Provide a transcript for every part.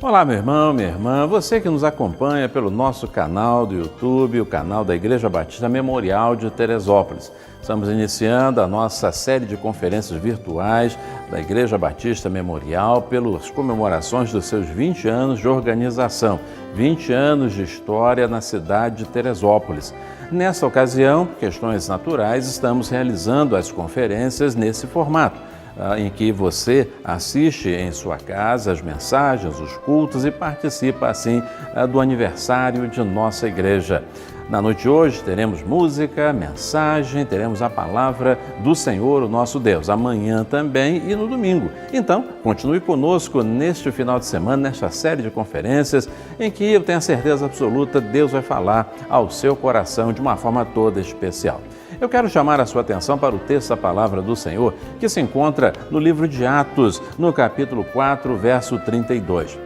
Olá, meu irmão, minha irmã, você que nos acompanha pelo nosso canal do YouTube, o canal da Igreja Batista Memorial de Teresópolis. Estamos iniciando a nossa série de conferências virtuais da Igreja Batista Memorial pelas comemorações dos seus 20 anos de organização, 20 anos de história na cidade de Teresópolis. Nessa ocasião, por questões naturais, estamos realizando as conferências nesse formato, em que você assiste em sua casa as mensagens, os cultos e participa assim do aniversário de nossa igreja. Na noite de hoje teremos música, mensagem, teremos a palavra do Senhor, o nosso Deus, amanhã também e no domingo. Então, continue conosco neste final de semana, nesta série de conferências, em que eu tenho a certeza absoluta, Deus vai falar ao seu coração de uma forma toda especial. Eu quero chamar a sua atenção para o texto da Palavra do Senhor, que se encontra no livro de Atos, no capítulo 4, verso 32.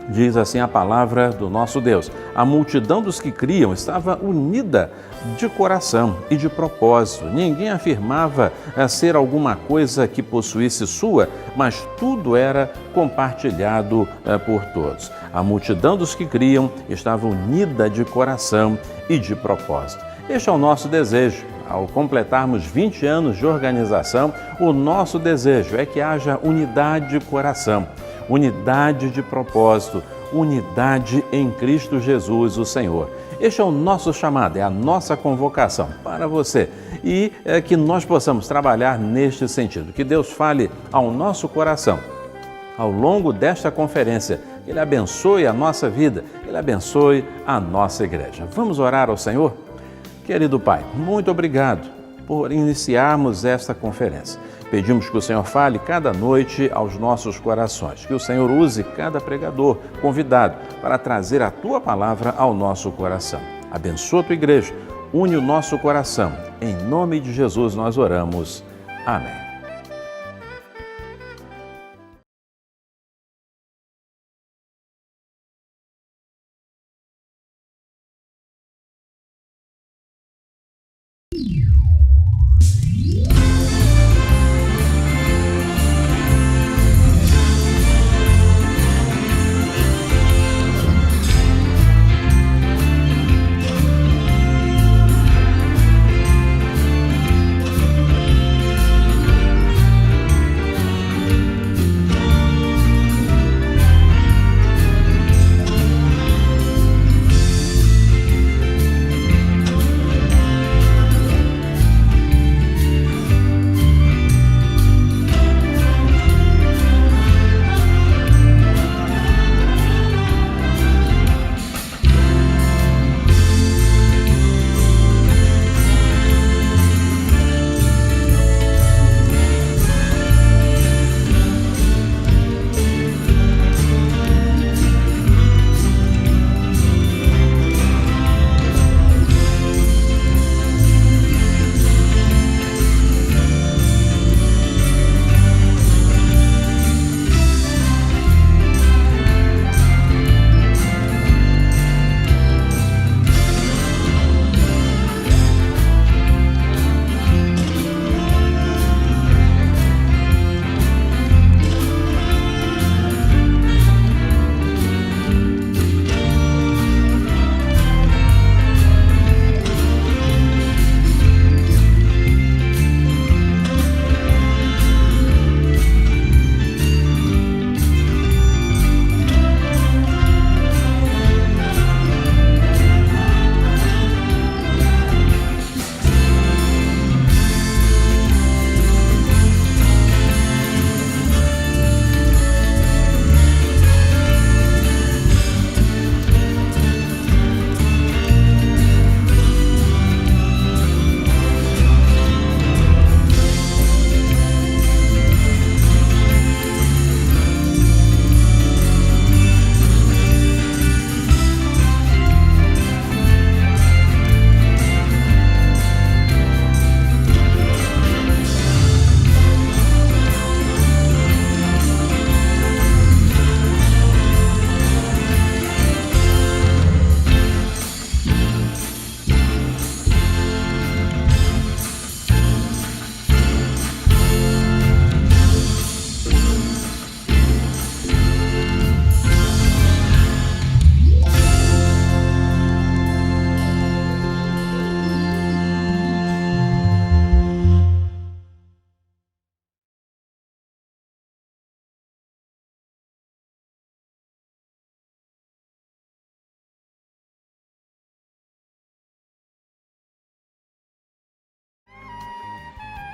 Diz assim a palavra do nosso Deus: a multidão dos que criam estava unida de coração e de propósito. Ninguém afirmava ser alguma coisa que possuísse sua, mas tudo era compartilhado por todos. A multidão dos que criam estava unida de coração e de propósito. Este é o nosso desejo. Ao completarmos 20 anos de organização, o nosso desejo é que haja unidade de coração, unidade de propósito, unidade em Cristo Jesus, o Senhor. Este é o nosso chamado, é a nossa convocação para você e que nós possamos trabalhar neste sentido. Que Deus fale ao nosso coração ao longo desta conferência. Que Ele abençoe a nossa vida, que Ele abençoe a nossa igreja. Vamos orar ao Senhor? Querido Pai, muito obrigado por iniciarmos esta conferência. Pedimos que o Senhor fale cada noite aos nossos corações, que o Senhor use cada pregador, convidado, para trazer a Tua palavra ao nosso coração. Abençoa a Tua igreja, une o nosso coração. Em nome de Jesus nós oramos. Amém.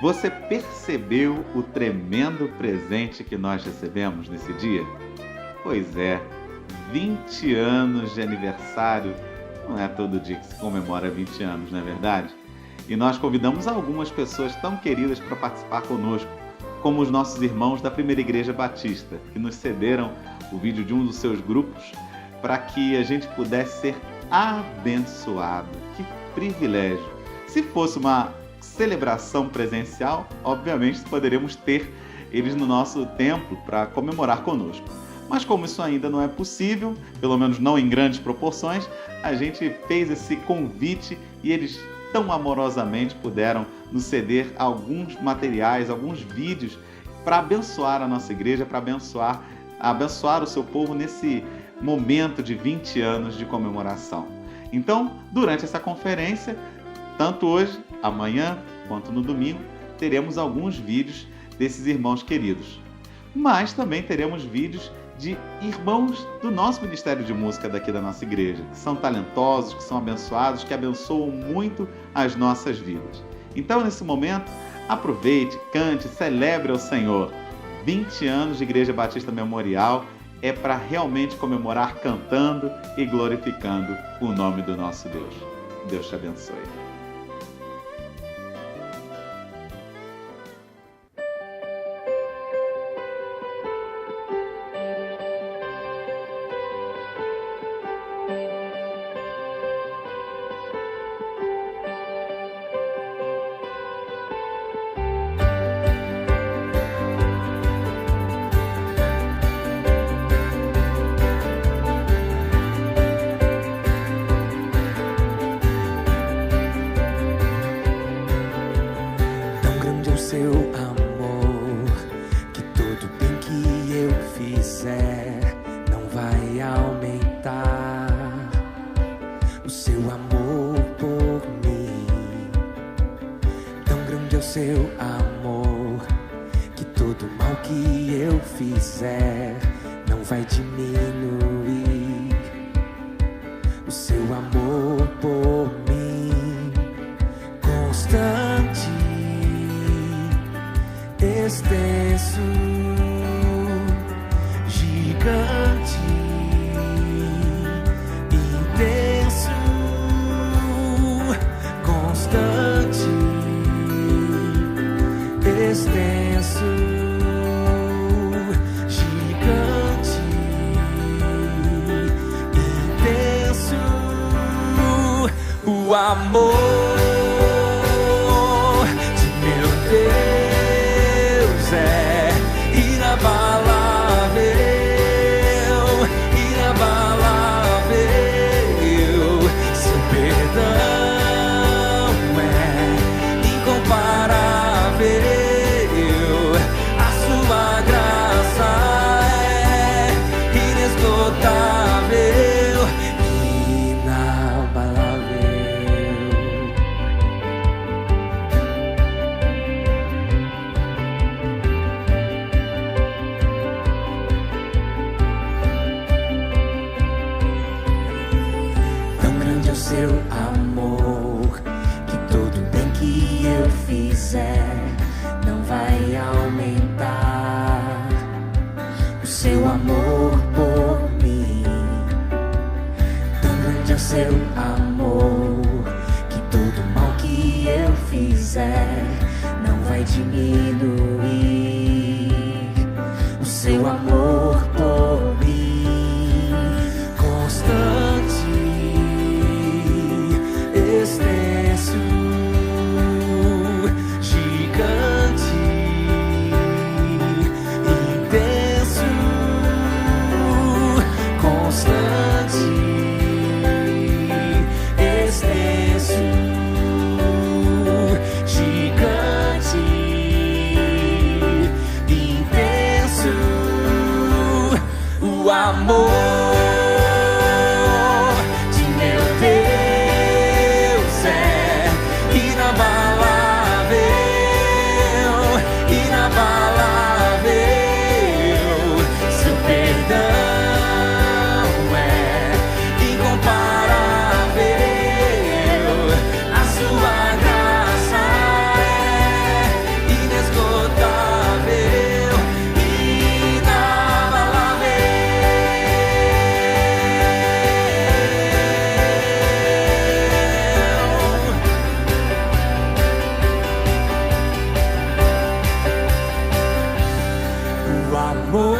Você percebeu o tremendo presente que nós recebemos nesse dia? Pois é, 20 anos de aniversário. Não é todo dia que se comemora 20 anos, não é verdade? E nós convidamos algumas pessoas tão queridas para participar conosco, como os nossos irmãos da Primeira Igreja Batista, que nos cederam o vídeo de um dos seus grupos para que a gente pudesse ser abençoado. Que privilégio! Se fosse uma celebração presencial, obviamente poderíamos ter eles no nosso templo para comemorar conosco. Mas como isso ainda não é possível, pelo menos não em grandes proporções, a gente fez esse convite e eles tão amorosamente puderam nos ceder alguns materiais, alguns vídeos para abençoar a nossa igreja, para abençoar o seu povo nesse momento de 20 anos de comemoração. Então, durante essa conferência, tanto hoje, amanhã, quanto no domingo, teremos alguns vídeos desses irmãos queridos. Mas também teremos vídeos de irmãos do nosso Ministério de Música daqui da nossa igreja, que são talentosos, que são abençoados, que abençoam muito as nossas vidas. Então, nesse momento, aproveite, cante, celebre ao Senhor. 20 anos de Igreja Batista Memorial é para realmente comemorar cantando e glorificando o nome do nosso Deus. Deus te abençoe. Seu amor, que todo bem que eu fizer não vai aumentar. O seu amor por mim, tão grande é o seu amor, que todo mal que eu fizer não vai diminuir. O seu amor por mim, constante, extenso, gigante, intenso, constante, extenso, gigante, intenso. O amor de meu Deus é inabalável, inabalável. Seu perdão é incomparável, a sua graça é inesgotável, inabalável. O seu amor, que todo bem que eu fizer não vai aumentar. O seu amor por mim, tão grande é o seu amor, que todo mal que eu fizer não vai diminuir. O seu amor por mim, constante, extenso, gigante, intenso, constante, extenso, gigante, intenso. O amor de meu Deus é inabalável, inabalável. Seu perdão é incomparável, a sua graça é amor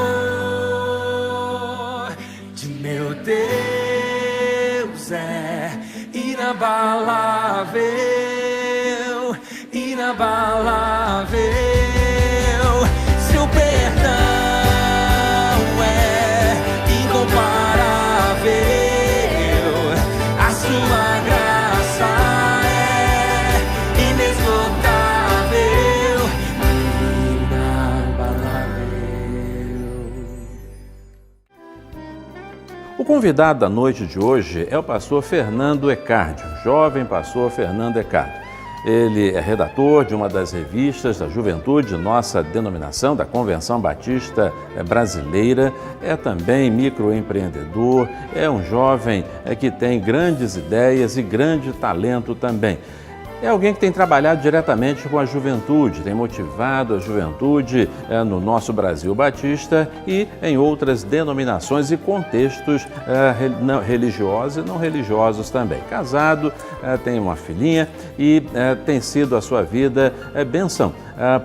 de meu Deus é inabalável, inabalável. Seu perdão é incomparável, a sua graça é inesgotável, inabalável. O convidado da noite de hoje é o pastor Fernando Ecardi, o jovem pastor Fernando Ecardi. Ele é redator de uma das revistas da juventude de nossa denominação, da Convenção Batista Brasileira, é também microempreendedor, é um jovem que tem grandes ideias e grande talento também. É alguém que tem trabalhado diretamente com a juventude, tem motivado a juventude no nosso Brasil Batista e em outras denominações e contextos religiosos e não religiosos também. Casado, tem uma filhinha e tem sido a sua vida bênção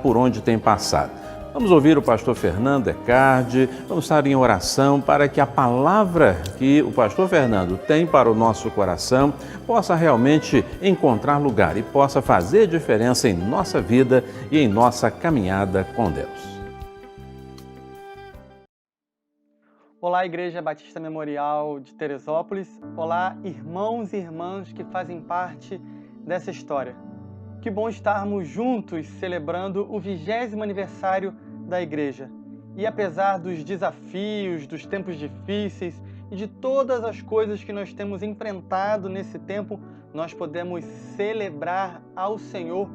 por onde tem passado. Vamos ouvir o pastor Fernando Ecardi, vamos estar em oração para que a palavra que o pastor Fernando tem para o nosso coração possa realmente encontrar lugar e possa fazer diferença em nossa vida e em nossa caminhada com Deus. Olá, Igreja Batista Memorial de Teresópolis. Olá, irmãos e irmãs que fazem parte dessa história. Que bom estarmos juntos celebrando o 20º aniversário da Igreja. E apesar dos desafios, dos tempos difíceis e de todas as coisas que nós temos enfrentado nesse tempo, nós podemos celebrar ao Senhor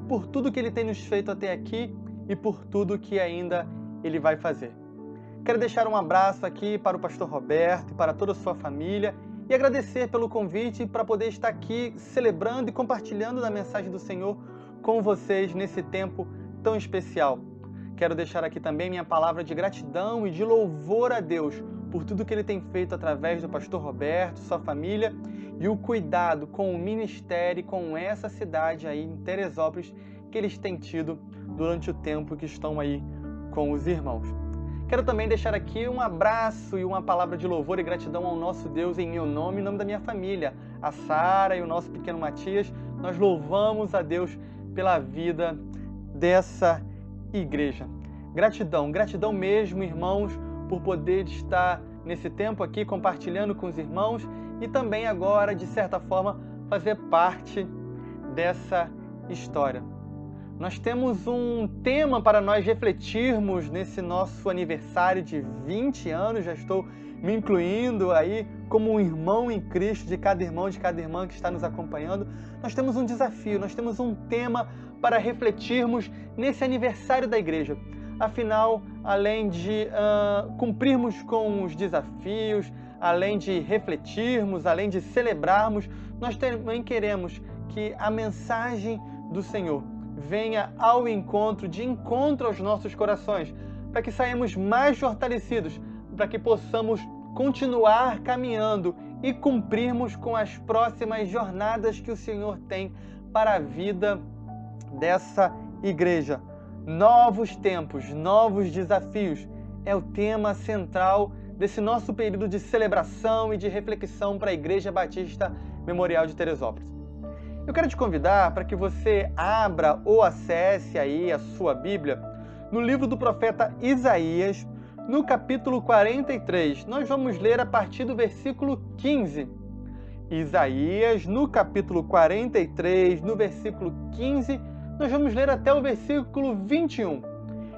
por tudo que Ele tem nos feito até aqui e por tudo que ainda Ele vai fazer. Quero deixar um abraço aqui para o pastor Roberto e para toda a sua família e agradecer pelo convite para poder estar aqui celebrando e compartilhando da mensagem do Senhor com vocês nesse tempo tão especial. Quero deixar aqui também minha palavra de gratidão e de louvor a Deus por tudo que Ele tem feito através do pastor Roberto, sua família e o cuidado com o ministério e com essa cidade aí em Teresópolis que eles têm tido durante o tempo que estão aí com os irmãos. Quero também deixar aqui um abraço e uma palavra de louvor e gratidão ao nosso Deus em meu nome e em nome da minha família, a Sara e o nosso pequeno Matias. Nós louvamos a Deus pela vida dessa igreja. Gratidão, gratidão mesmo, irmãos, por poder estar nesse tempo aqui compartilhando com os irmãos e também agora, de certa forma, fazer parte dessa história. Nós temos um tema para nós refletirmos nesse nosso aniversário de 20 anos, já estou me incluindo aí como um irmão em Cristo de cada irmão, de cada irmã que está nos acompanhando. Nós temos um desafio, nós temos um tema para refletirmos nesse aniversário da igreja. Afinal, além de cumprirmos com os desafios, além de refletirmos, além de celebrarmos, nós também queremos que a mensagem do Senhor venha ao encontro, de encontro aos nossos corações, para que saímos mais fortalecidos, para que possamos continuar caminhando e cumprirmos com as próximas jornadas que o Senhor tem para a vida dessa igreja. Novos tempos, novos desafios é o tema central desse nosso período de celebração e de reflexão para a Igreja Batista Memorial de Teresópolis. Eu quero te convidar para que você abra ou acesse aí a sua Bíblia no livro do profeta Isaías, no capítulo 43. Nós vamos ler a partir do versículo 15. Isaías, no capítulo 43, no versículo 15, nós vamos ler até o versículo 21.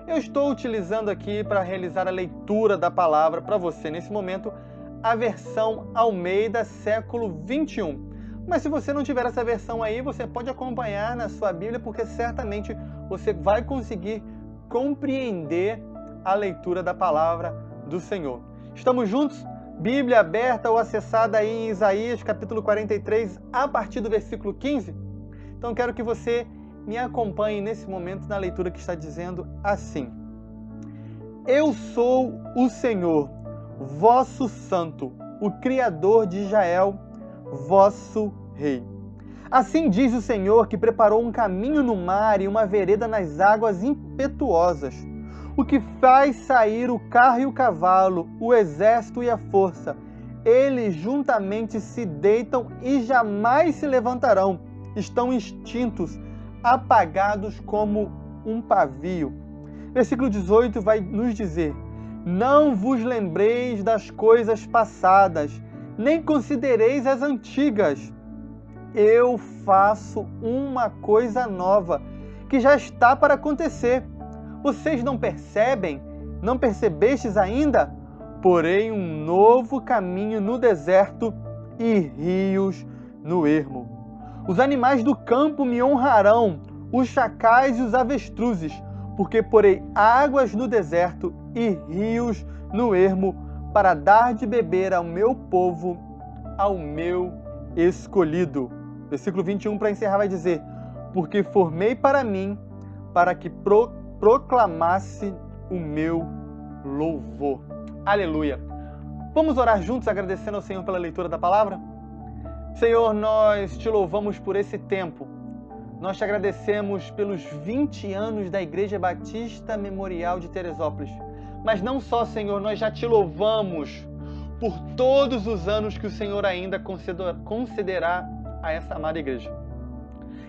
Eu estou utilizando aqui para realizar a leitura da palavra para você nesse momento a versão Almeida século 21. Mas se você não tiver essa versão aí, você pode acompanhar na sua Bíblia, porque certamente você vai conseguir compreender a leitura da palavra do Senhor. Estamos juntos? Bíblia aberta ou acessada aí em Isaías capítulo 43, a partir do versículo 15? Então quero que você me acompanhe nesse momento na leitura que está dizendo assim: Eu sou o Senhor, vosso Santo, o Criador de Israel, vosso Rei. Assim diz o Senhor, que preparou um caminho no mar e uma vereda nas águas impetuosas, o que faz sair o carro e o cavalo, o exército e a força. Eles juntamente se deitam e jamais se levantarão. Estão extintos, apagados como um pavio. Versículo 18 vai nos dizer: não vos lembreis das coisas passadas, nem considereis as antigas. Eu faço uma coisa nova, que já está para acontecer. Vocês não percebem? Não percebestes ainda? Porém, um novo caminho no deserto e rios no ermo. Os animais do campo me honrarão, os chacais e os avestruzes, porque porei águas no deserto e rios no ermo, para dar de beber ao meu povo, ao meu escolhido. Versículo 21, para encerrar, vai dizer: porque formei para mim, para que proclamasse o meu louvor. Aleluia! Vamos orar juntos agradecendo ao Senhor pela leitura da palavra? Senhor, nós te louvamos por esse tempo. Nós te agradecemos pelos 20 anos da Igreja Batista Memorial de Teresópolis. Mas não só, Senhor, nós já te louvamos por todos os anos que o Senhor ainda concederá a essa amada igreja.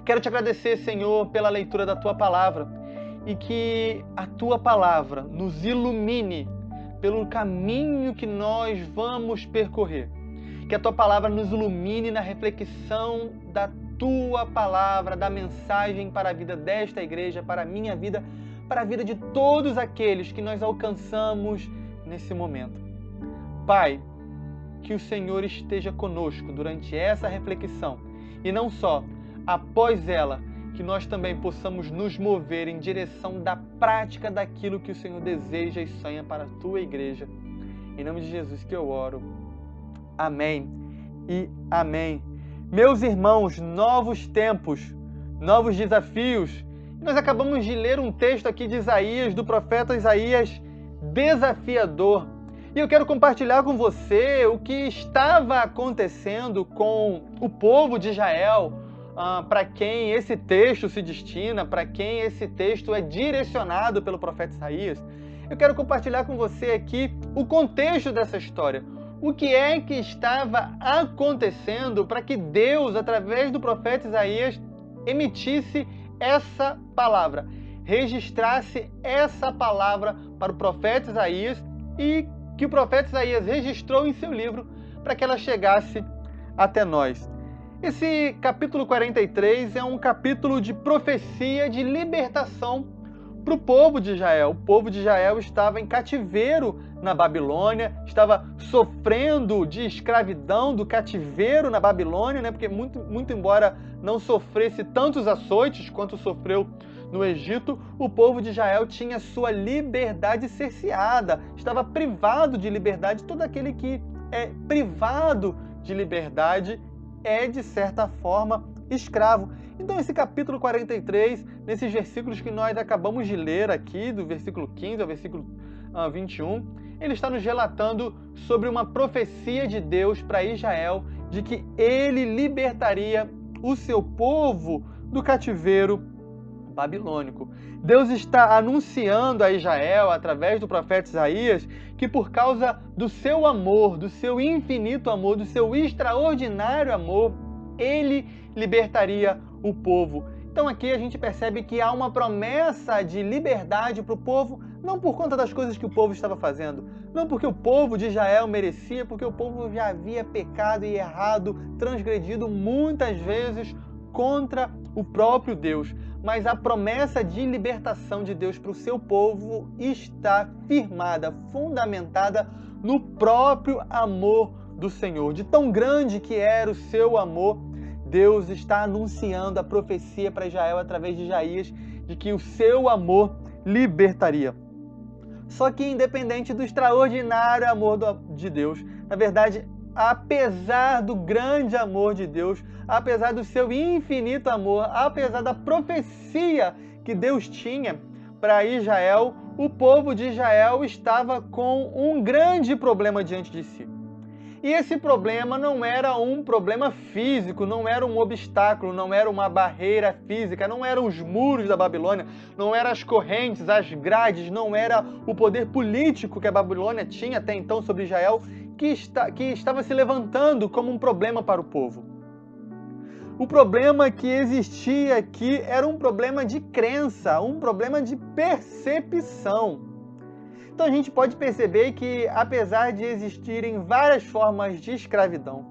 Quero te agradecer, Senhor, pela leitura da tua palavra e que a tua palavra nos ilumine pelo caminho que nós vamos percorrer. Que a tua palavra nos ilumine na reflexão da tua palavra, da mensagem para a vida desta igreja, para a minha vida, para a vida de todos aqueles que nós alcançamos nesse momento. Pai, que o Senhor esteja conosco durante essa reflexão e não só, após ela, que nós também possamos nos mover em direção da prática daquilo que o Senhor deseja e sonha para a tua igreja. Em nome de Jesus que eu oro. Amém e amém. Meus irmãos, novos tempos, novos desafios. Nós acabamos de ler um texto aqui de Isaías, do profeta Isaías, desafiador. E eu quero compartilhar com você o que estava acontecendo com o povo de Israel, para quem esse texto se destina, para quem esse texto é direcionado pelo profeta Isaías. Eu quero compartilhar com você aqui o contexto dessa história. O que é que estava acontecendo para que Deus, através do profeta Isaías, emitisse essa palavra, registrasse essa palavra para o profeta Isaías e que o profeta Isaías registrou em seu livro para que ela chegasse até nós. Esse capítulo 43 é um capítulo de profecia, de libertação para o povo de Israel. O povo de Israel estava em cativeiro na Babilônia, estava sofrendo de escravidão do cativeiro na Babilônia, né? Porque muito embora não sofresse tantos açoites quanto sofreu no Egito, o povo de Israel tinha sua liberdade cerceada, estava privado de liberdade. Todo aquele que é privado de liberdade é, de certa forma, escravo. Então esse capítulo 43, nesses versículos que nós acabamos de ler aqui, do versículo 15 ao versículo 21, ele está nos relatando sobre uma profecia de Deus para Israel, de que ele libertaria o seu povo do cativeiro babilônico. Deus está anunciando a Israel, através do profeta Isaías, que por causa do seu amor, do seu infinito amor, do seu extraordinário amor, ele libertaria o povo. Então aqui a gente percebe que há uma promessa de liberdade para o povo, não por conta das coisas que o povo estava fazendo, não porque o povo de Israel merecia, porque o povo já havia pecado e errado, transgredido muitas vezes contra o próprio Deus. Mas a promessa de libertação de Deus para o seu povo está firmada, fundamentada no próprio amor do Senhor. De tão grande que era o seu amor, Deus está anunciando a profecia para Israel através de Isaías de que o seu amor libertaria. Só que independente do extraordinário amor de Deus, na verdade, apesar do grande amor de Deus, apesar do seu infinito amor, apesar da profecia que Deus tinha para Israel, o povo de Israel estava com um grande problema diante de si. E esse problema não era um problema físico, não era um obstáculo, não era uma barreira física, não eram os muros da Babilônia, não eram as correntes, as grades, não era o poder político que a Babilônia tinha até então sobre Israel que estava se levantando como um problema para o povo. O problema que existia aqui era um problema de crença, um problema de percepção. Então a gente pode perceber que, apesar de existirem várias formas de escravidão,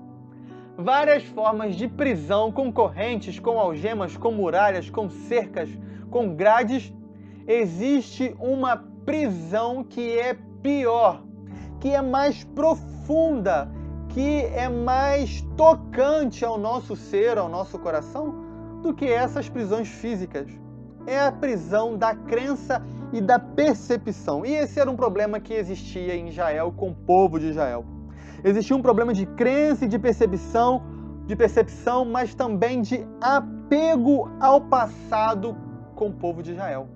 várias formas de prisão com correntes, com algemas, com muralhas, com cercas, com grades, existe uma prisão que é pior, que é mais profunda, que é mais tocante ao nosso ser, ao nosso coração, do que essas prisões físicas. É a prisão da crença e da percepção. E esse era um problema que existia em Israel com o povo de Israel. Existia um problema de crença e de percepção, mas também de apego ao passado com o povo de Israel.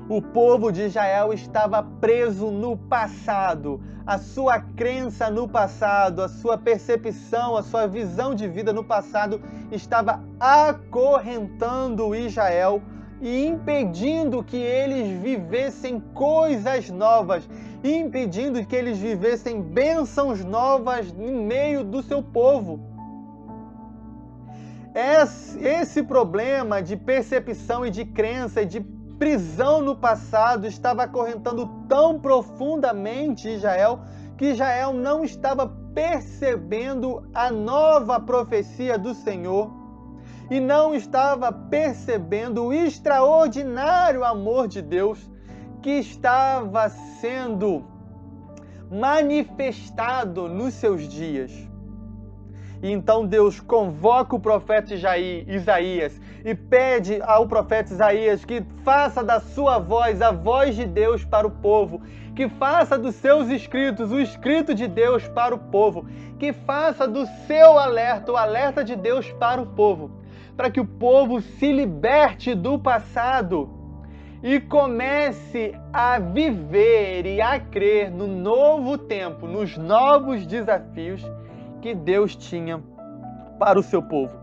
O povo de Israel estava preso no passado, a sua crença no passado, a sua percepção, a sua visão de vida no passado estava acorrentando Israel e impedindo que eles vivessem coisas novas, impedindo que eles vivessem bênçãos novas em meio do seu povo. Esse problema de percepção e de crença e de prisão no passado estava acorrentando tão profundamente Israel que Israel não estava percebendo a nova profecia do Senhor e não estava percebendo o extraordinário amor de Deus que estava sendo manifestado nos seus dias. E então Deus convoca o profeta Isaías e pede ao profeta Isaías que faça da sua voz a voz de Deus para o povo, que faça dos seus escritos o escrito de Deus para o povo, que faça do seu alerta o alerta de Deus para o povo, para que o povo se liberte do passado e comece a viver e a crer no novo tempo, nos novos desafios que Deus tinha para o seu povo.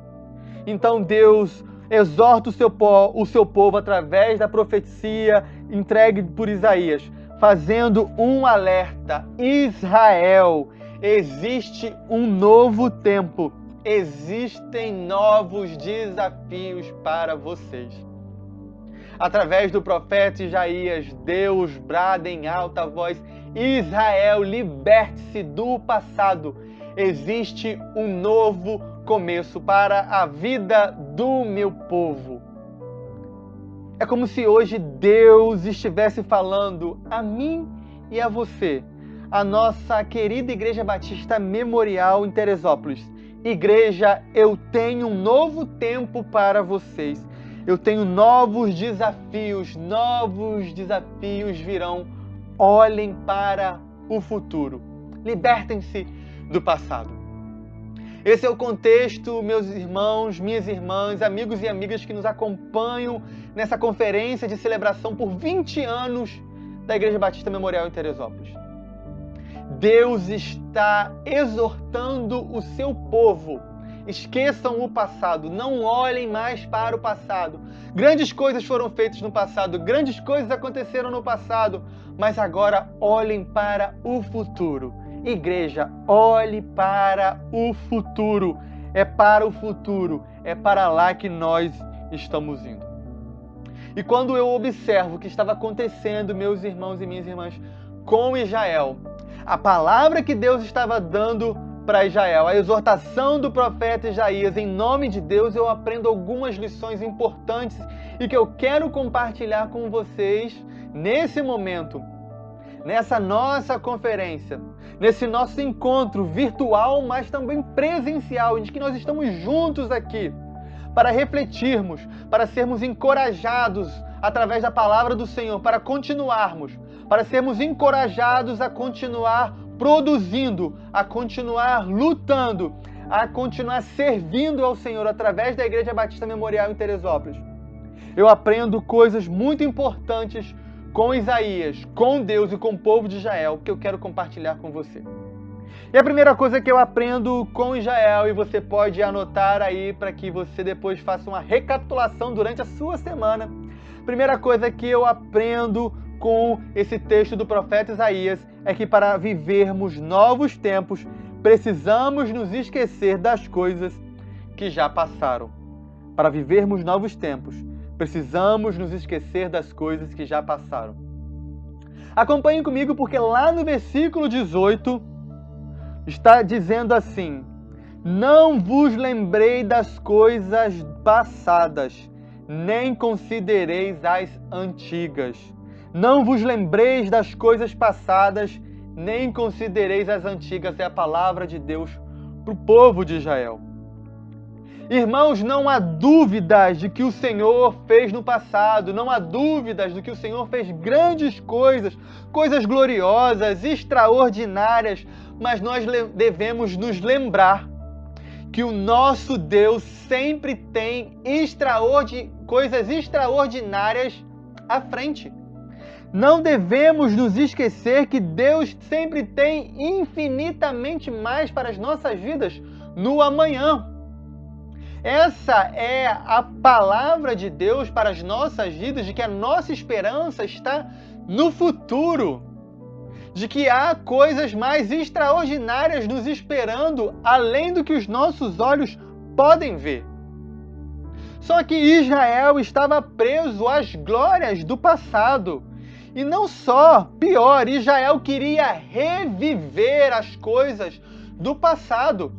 Então Deus exorta o seu povo através da profecia entregue por Isaías, fazendo um alerta: Israel, existe um novo tempo, existem novos desafios para vocês. Através do profeta Isaías, Deus brada em alta voz: Israel, liberte-se do passado. Existe um novo começo para a vida do meu povo. É como se hoje Deus estivesse falando a mim e a você, a nossa querida Igreja Batista Memorial em Teresópolis. Igreja, eu tenho um novo tempo para vocês. Eu tenho novos desafios virão. Olhem para o futuro. Libertem-se do passado. Esse é o contexto, meus irmãos, minhas irmãs, amigos e amigas que nos acompanham nessa conferência de celebração por 20 anos da Igreja Batista Memorial em Teresópolis. Deus está exortando o seu povo. Esqueçam o passado, não olhem mais para o passado. Grandes coisas foram feitas no passado, grandes coisas aconteceram no passado, mas agora olhem para o futuro. Igreja, olhe para o futuro. É para o futuro, é para lá que nós estamos indo. E quando eu observo o que estava acontecendo, meus irmãos e minhas irmãs, com Israel, a palavra que Deus estava dando para Israel, a exortação do profeta Isaías, em nome de Deus, eu aprendo algumas lições importantes e que eu quero compartilhar com vocês nesse momento, nessa nossa conferência, nesse nosso encontro virtual, mas também presencial, em que nós estamos juntos aqui para refletirmos, para sermos encorajados através da palavra do Senhor, para continuarmos, para sermos encorajados a continuar produzindo, a continuar lutando, a continuar servindo ao Senhor através da Igreja Batista Memorial em Teresópolis. Eu aprendo coisas muito importantes com Isaías, com Deus e com o povo de Israel, que eu quero compartilhar com você. E a primeira coisa que eu aprendo com Israel, e você pode anotar aí para que você depois faça uma recapitulação durante a sua semana. Primeira coisa que eu aprendo com esse texto do profeta Isaías é que para vivermos novos tempos, precisamos nos esquecer das coisas que já passaram. Para vivermos novos tempos, precisamos nos esquecer das coisas que já passaram. Acompanhem comigo porque lá no versículo 18 está dizendo assim: não vos lembrei das coisas passadas, nem considereis as antigas. Não vos lembreis das coisas passadas, nem considereis as antigas. É a palavra de Deus para o povo de Israel. Irmãos, não há dúvidas de que o Senhor fez no passado, não há dúvidas de que o Senhor fez grandes coisas, coisas gloriosas, extraordinárias, mas nós devemos nos lembrar que o nosso Deus sempre tem coisas extraordinárias à frente. Não devemos nos esquecer que Deus sempre tem infinitamente mais para as nossas vidas no amanhã. Essa é a palavra de Deus para as nossas vidas, de que a nossa esperança está no futuro, de que há coisas mais extraordinárias nos esperando, além do que os nossos olhos podem ver. Só que Israel estava preso às glórias do passado. E não só, pior, Israel queria reviver as coisas do passado.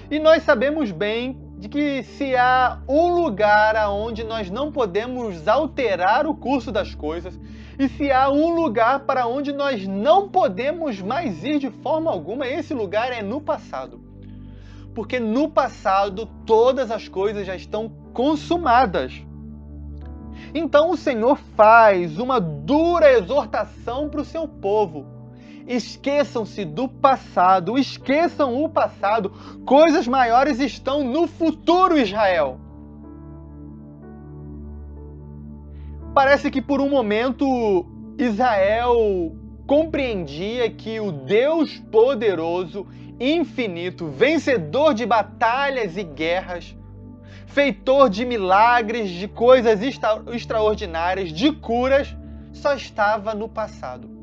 E nós sabemos bem de que se há um lugar onde nós não podemos alterar o curso das coisas, e se há um lugar para onde nós não podemos mais ir de forma alguma, esse lugar é no passado. Porque no passado todas as coisas já estão consumadas. Então o Senhor faz uma dura exortação para o seu povo. Esqueçam-se do passado, esqueçam o passado. Coisas maiores estão no futuro, Israel. Parece que por um momento Israel compreendia que o Deus poderoso, infinito, vencedor de batalhas e guerras, feitor de milagres, de coisas extraordinárias, de curas, só estava no passado.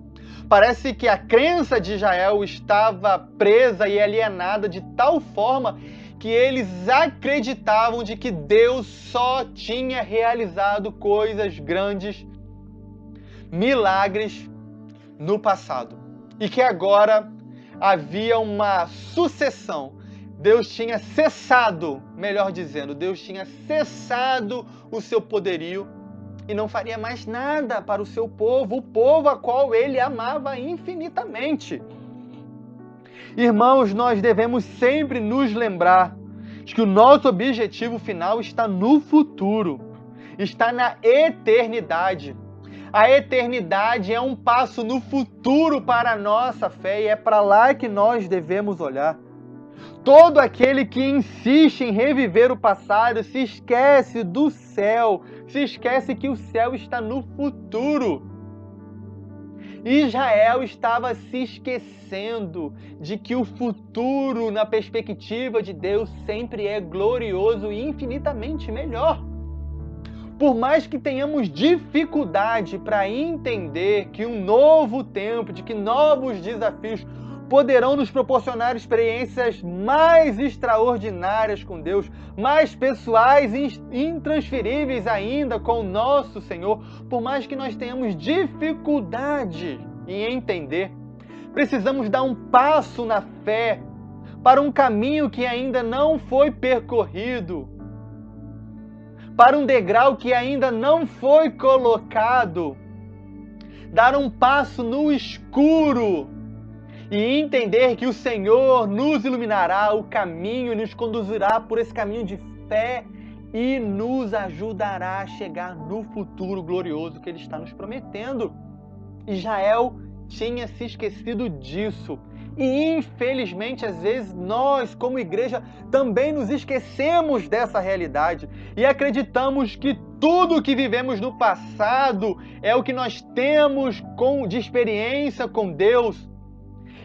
Parece que a crença de Israel estava presa e alienada de tal forma que eles acreditavam de que Deus só tinha realizado coisas grandes, milagres no passado. E que agora havia uma sucessão. Deus tinha cessado, melhor dizendo, Deus tinha cessado o seu poderio e não faria mais nada para o seu povo, o povo a qual ele amava infinitamente. Irmãos, nós devemos sempre nos lembrar de que o nosso objetivo final está no futuro, está na eternidade. A eternidade é um passo no futuro para a nossa fé e é para lá que nós devemos olhar. Todo aquele que insiste em reviver o passado se esquece do céu, se esquece que o céu está no futuro. Israel estava se esquecendo de que o futuro, na perspectiva de Deus, sempre é glorioso e infinitamente melhor. Por mais que tenhamos dificuldade para entender que um novo tempo, de que novos desafios poderão nos proporcionar experiências mais extraordinárias com Deus, mais pessoais e intransferíveis ainda com o nosso Senhor, por mais que nós tenhamos dificuldade em entender, precisamos dar um passo na fé para um caminho que ainda não foi percorrido, para um degrau que ainda não foi colocado, dar um passo no escuro e entender que o Senhor nos iluminará o caminho e nos conduzirá por esse caminho de fé e nos ajudará a chegar no futuro glorioso que Ele está nos prometendo. Israel tinha se esquecido disso. E infelizmente, às vezes, nós, como igreja, também nos esquecemos dessa realidade e acreditamos que tudo o que vivemos no passado é o que nós temos de experiência com Deus.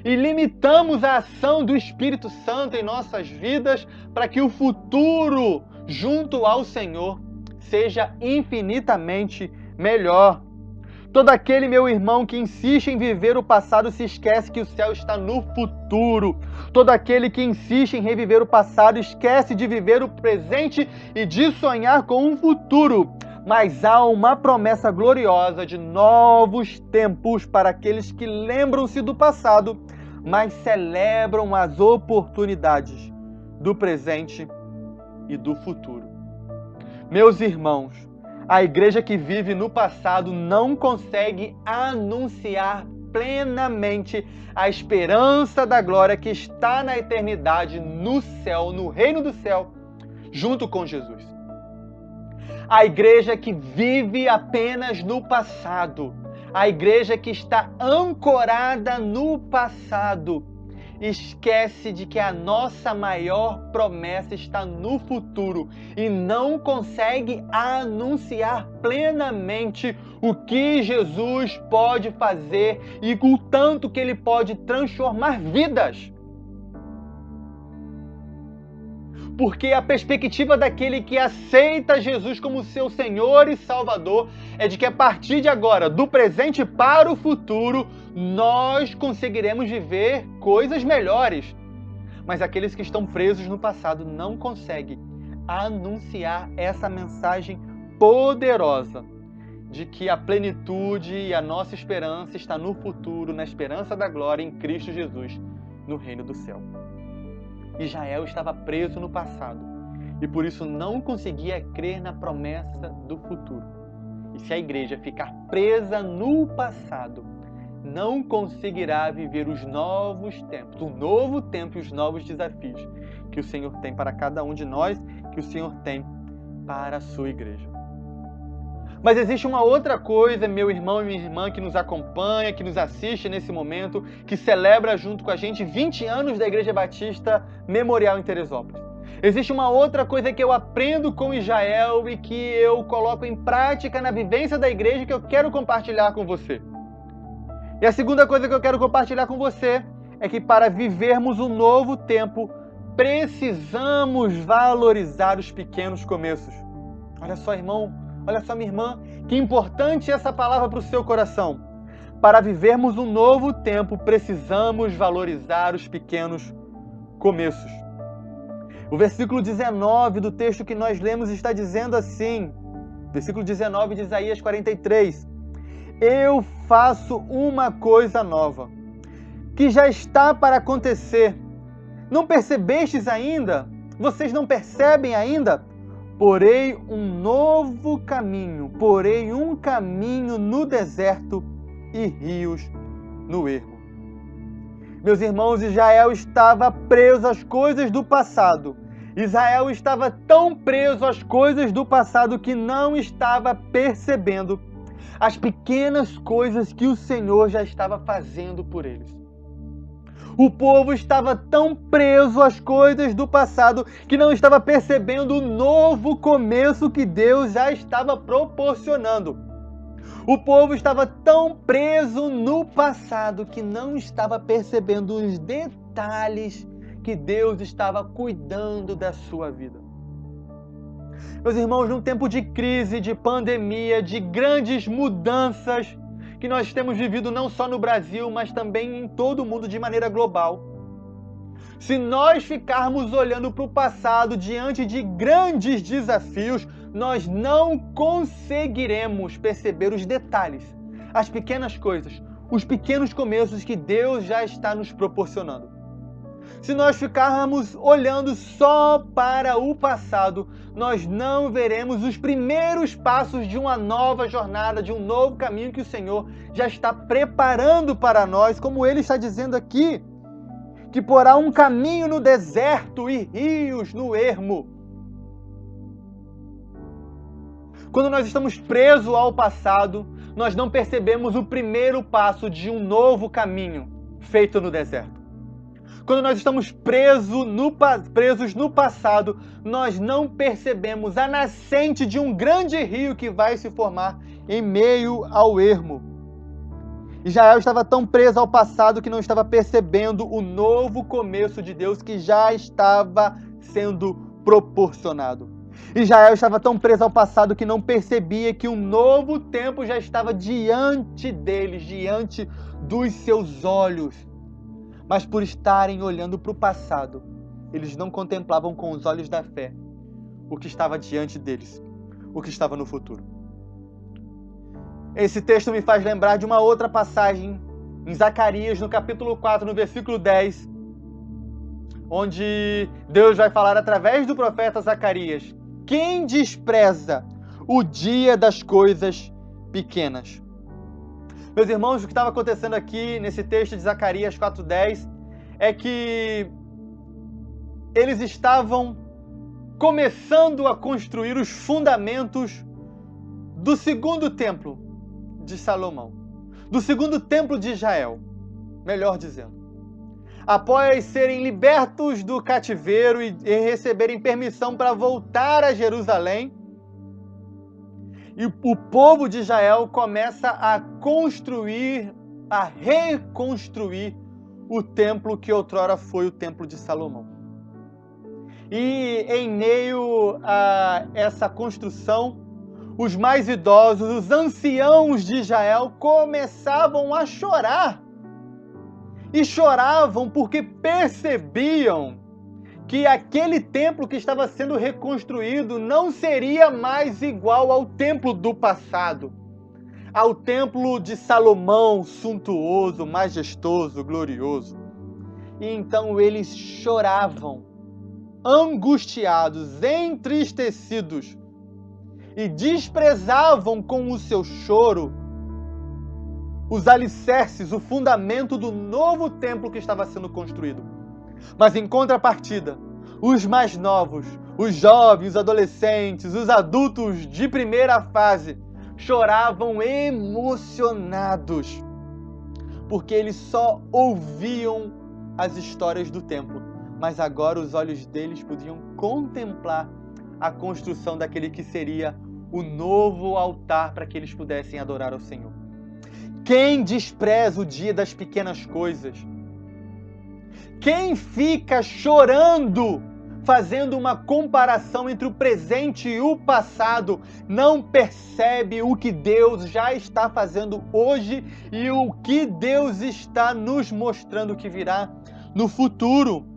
e limitamos a ação do Espírito Santo em nossas vidas para que o futuro junto ao Senhor seja infinitamente melhor. Todo aquele, meu irmão, que insiste em viver o passado se esquece que o céu está no futuro. Todo aquele que insiste em reviver o passado esquece de viver o presente e de sonhar com um futuro. Mas há uma promessa gloriosa de novos tempos para aqueles que lembram-se do passado, mas celebram as oportunidades do presente e do futuro. Meus irmãos, a igreja que vive no passado não consegue anunciar plenamente a esperança da glória que está na eternidade, no céu, no reino do céu, junto com Jesus. A igreja que vive apenas no passado, a igreja que está ancorada no passado, esquece de que a nossa maior promessa está no futuro e não consegue anunciar plenamente o que Jesus pode fazer e o tanto que Ele pode transformar vidas. Porque a perspectiva daquele que aceita Jesus como seu Senhor e Salvador é de que a partir de agora, do presente para o futuro, nós conseguiremos viver coisas melhores. Mas aqueles que estão presos no passado não conseguem anunciar essa mensagem poderosa de que a plenitude e a nossa esperança está no futuro, na esperança da glória em Cristo Jesus, no reino do céu. Israel estava preso no passado e por isso não conseguia crer na promessa do futuro. E se a igreja ficar presa no passado, não conseguirá viver os novos tempos, o novo tempo e os novos desafios que o Senhor tem para cada um de nós, que o Senhor tem para a sua igreja. Mas existe uma outra coisa, meu irmão e minha irmã, que nos acompanha, que nos assiste nesse momento, que celebra junto com a gente 20 anos da Igreja Batista Memorial em Teresópolis. Existe uma outra coisa que eu aprendo com Israel e que eu coloco em prática na vivência da igreja que eu quero compartilhar com você. E a segunda coisa que eu quero compartilhar com você é que para vivermos um novo tempo, precisamos valorizar os pequenos começos. Olha só, irmão, olha só, minha irmã, que importante essa palavra para o seu coração. Para vivermos um novo tempo, precisamos valorizar os pequenos começos. O versículo 19 do texto que nós lemos está dizendo assim, versículo 19 de Isaías 43, eu faço uma coisa nova, que já está para acontecer. Não percebestes ainda? Vocês não percebem ainda? Porei um novo caminho, porei um caminho no deserto e rios no ermo. Meus irmãos, Israel estava preso às coisas do passado. Israel estava tão preso às coisas do passado que não estava percebendo as pequenas coisas que o Senhor já estava fazendo por eles. O povo estava tão preso às coisas do passado que não estava percebendo o novo começo que Deus já estava proporcionando. O povo estava tão preso no passado que não estava percebendo os detalhes que Deus estava cuidando da sua vida. Meus irmãos, num tempo de crise, de pandemia, de grandes mudanças que nós temos vivido não só no Brasil, mas também em todo o mundo de maneira global. Se nós ficarmos olhando para o passado diante de grandes desafios, nós não conseguiremos perceber os detalhes, as pequenas coisas, os pequenos começos que Deus já está nos proporcionando. Se nós ficarmos olhando só para o passado, nós não veremos os primeiros passos de uma nova jornada, de um novo caminho que o Senhor já está preparando para nós, como Ele está dizendo aqui, que porá um caminho no deserto e rios no ermo. Quando nós estamos presos ao passado, nós não percebemos o primeiro passo de um novo caminho feito no deserto. Quando nós estamos presos no passado, nós não percebemos a nascente de um grande rio que vai se formar em meio ao ermo. Israel estava tão preso ao passado que não estava percebendo o novo começo de Deus que já estava sendo proporcionado. Israel estava tão preso ao passado que não percebia que um novo tempo já estava diante deles, diante dos seus olhos. Mas por estarem olhando para o passado, eles não contemplavam com os olhos da fé o que estava diante deles, o que estava no futuro. Esse texto me faz lembrar de uma outra passagem em Zacarias, no capítulo 4, no versículo 10, onde Deus vai falar através do profeta Zacarias: quem despreza o dia das coisas pequenas? Meus irmãos, o que estava acontecendo aqui nesse texto de Zacarias 4:10 é que eles estavam começando a construir os fundamentos do segundo templo de Salomão, do segundo templo de Israel, melhor dizendo. Após serem libertos do cativeiro e receberem permissão para voltar a Jerusalém, e o povo de Israel começa a construir, a reconstruir o templo que outrora foi o templo de Salomão. E em meio a essa construção, os mais idosos, os anciãos de Israel começavam a chorar. E choravam porque percebiam que aquele templo que estava sendo reconstruído não seria mais igual ao templo do passado, ao templo de Salomão, suntuoso, majestoso, glorioso. E então eles choravam, angustiados, entristecidos, e desprezavam com o seu choro os alicerces, o fundamento do novo templo que estava sendo construído. Mas em contrapartida, os mais novos, os jovens, os adolescentes, os adultos de primeira fase, choravam emocionados, porque eles só ouviam as histórias do templo, mas agora os olhos deles podiam contemplar a construção daquele que seria o novo altar para que eles pudessem adorar ao Senhor. Quem despreza o dia das pequenas coisas? Quem fica chorando, fazendo uma comparação entre o presente e o passado, não percebe o que Deus já está fazendo hoje e o que Deus está nos mostrando que virá no futuro.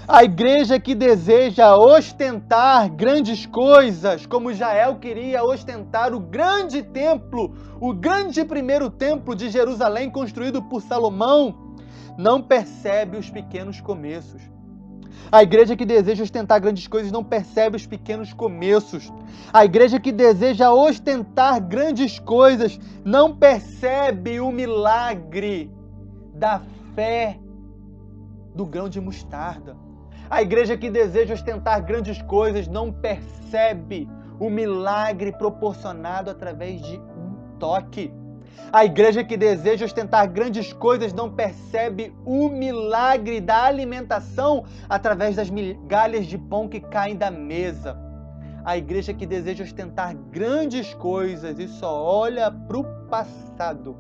A igreja que deseja ostentar grandes coisas, como Israel queria ostentar o grande templo, o grande primeiro templo de Jerusalém construído por Salomão, não percebe os pequenos começos. A igreja que deseja ostentar grandes coisas não percebe os pequenos começos. A igreja que deseja ostentar grandes coisas não percebe o milagre da fé do grão de mostarda. A igreja que deseja ostentar grandes coisas não percebe o milagre proporcionado através de um toque. A igreja que deseja ostentar grandes coisas não percebe o milagre da alimentação através das migalhas de pão que caem da mesa. A igreja que deseja ostentar grandes coisas e só olha para o passado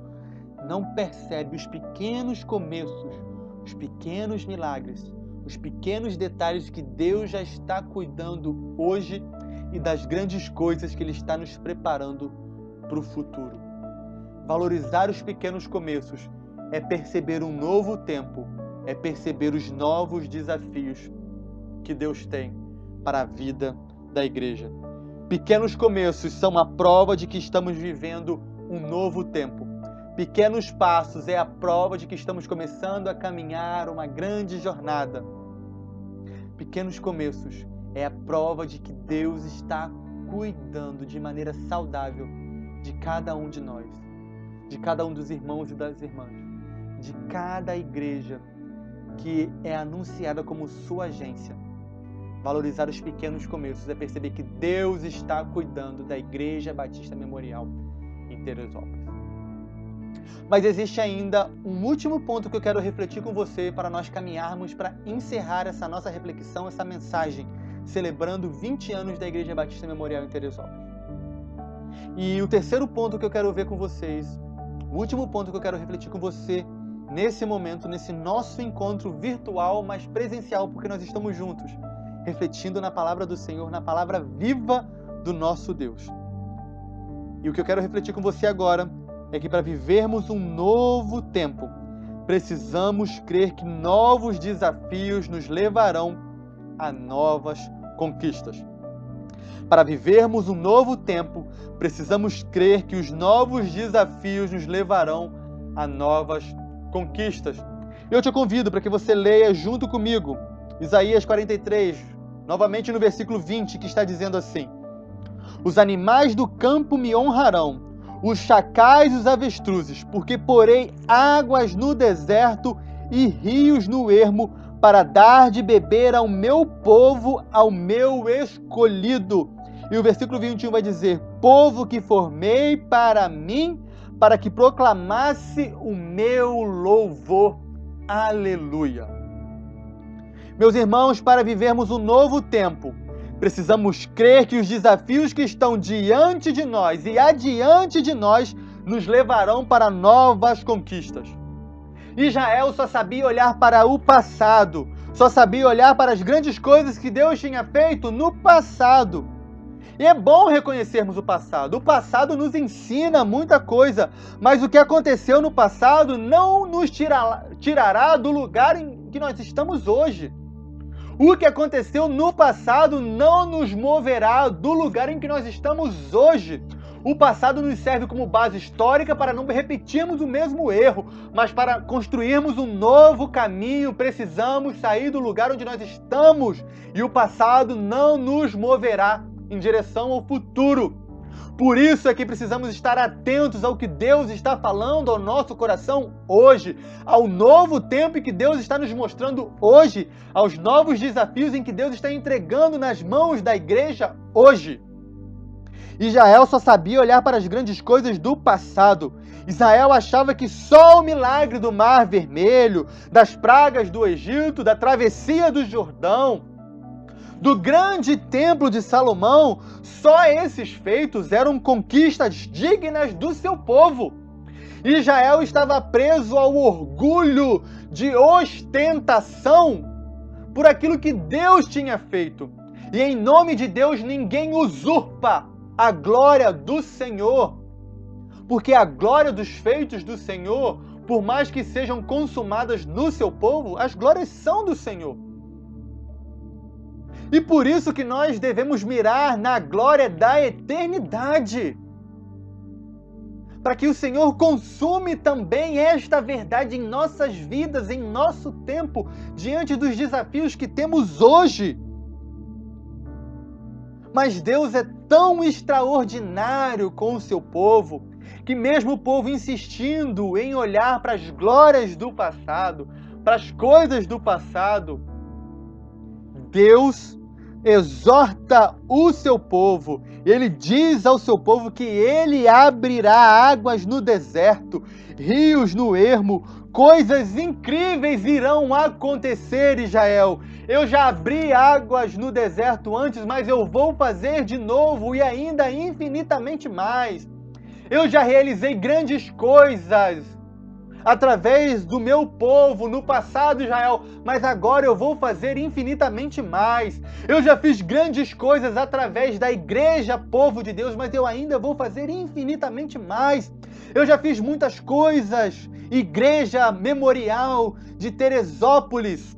não percebe os pequenos começos, os pequenos milagres, os pequenos detalhes que Deus já está cuidando hoje e das grandes coisas que Ele está nos preparando para o futuro. Valorizar os pequenos começos é perceber um novo tempo, é perceber os novos desafios que Deus tem para a vida da igreja. Pequenos começos são a prova de que estamos vivendo um novo tempo. Pequenos passos é a prova de que estamos começando a caminhar uma grande jornada. Pequenos começos é a prova de que Deus está cuidando de maneira saudável de cada um de nós, de cada um dos irmãos e das irmãs, de cada igreja que é anunciada como sua agência. Valorizar os pequenos começos é perceber que Deus está cuidando da Igreja Batista Memorial em Teresópolis. Mas existe ainda um último ponto que eu quero refletir com você para nós caminharmos para encerrar essa nossa reflexão, essa mensagem, celebrando 20 anos da Igreja Batista Memorial em Teresópolis. E o terceiro ponto que eu quero ver com vocês, O último ponto que eu quero refletir com você nesse momento, nesse nosso encontro virtual, mas presencial, porque nós estamos juntos, refletindo na palavra do Senhor, na palavra viva do nosso Deus. E o que eu quero refletir com você agora é que para vivermos um novo tempo, precisamos crer que novos desafios nos levarão a novas conquistas. Para vivermos um novo tempo, precisamos crer que os novos desafios nos levarão a novas conquistas. Eu te convido para que você leia junto comigo Isaías 43, novamente no versículo 20, que está dizendo assim: os animais do campo me honrarão, os chacais e os avestruzes, porque porei águas no deserto e rios no ermo, para dar de beber ao meu povo, ao meu escolhido. E o versículo 21 vai dizer: povo que formei para mim, para que proclamasse o meu louvor. Aleluia! Meus irmãos, para vivermos um novo tempo, precisamos crer que os desafios que estão diante de nós e adiante de nós nos levarão para novas conquistas. Israel só sabia olhar para o passado, só sabia olhar para as grandes coisas que Deus tinha feito no passado. E é bom reconhecermos o passado. O passado nos ensina muita coisa, mas o que aconteceu no passado não nos tirará do lugar em que nós estamos hoje. O que aconteceu no passado não nos moverá do lugar em que nós estamos hoje. O passado nos serve como base histórica para não repetirmos o mesmo erro, mas para construirmos um novo caminho, precisamos sair do lugar onde nós estamos, e o passado não nos moverá em direção ao futuro. Por isso é que precisamos estar atentos ao que Deus está falando ao nosso coração hoje, ao novo tempo em que Deus está nos mostrando hoje, aos novos desafios em que Deus está entregando nas mãos da igreja hoje. Israel só sabia olhar para as grandes coisas do passado. Israel achava que só o milagre do Mar Vermelho, das pragas do Egito, da travessia do Jordão, do grande templo de Salomão, só esses feitos eram conquistas dignas do seu povo. Israel estava preso ao orgulho de ostentação por aquilo que Deus tinha feito. E em nome de Deus ninguém usurpa a glória do Senhor, porque a glória dos feitos do Senhor, por mais que sejam consumadas no seu povo, as glórias são do Senhor. E por isso que nós devemos mirar na glória da eternidade, para que o Senhor consume também esta verdade em nossas vidas, em nosso tempo, diante dos desafios que temos hoje. Mas Deus é tão extraordinário com o seu povo, que mesmo o povo insistindo em olhar para as glórias do passado, para as coisas do passado, Deus exorta o seu povo. Ele diz ao seu povo que ele abrirá águas no deserto, rios no ermo. Coisas incríveis irão acontecer, Israel. Eu já abri águas no deserto antes, mas eu vou fazer de novo e ainda infinitamente mais. Eu já realizei grandes coisas através do meu povo no passado, Israel, mas agora eu vou fazer infinitamente mais. Eu já fiz grandes coisas através da igreja, povo de Deus, mas eu ainda vou fazer infinitamente mais. Eu já fiz muitas coisas, igreja memorial de Teresópolis,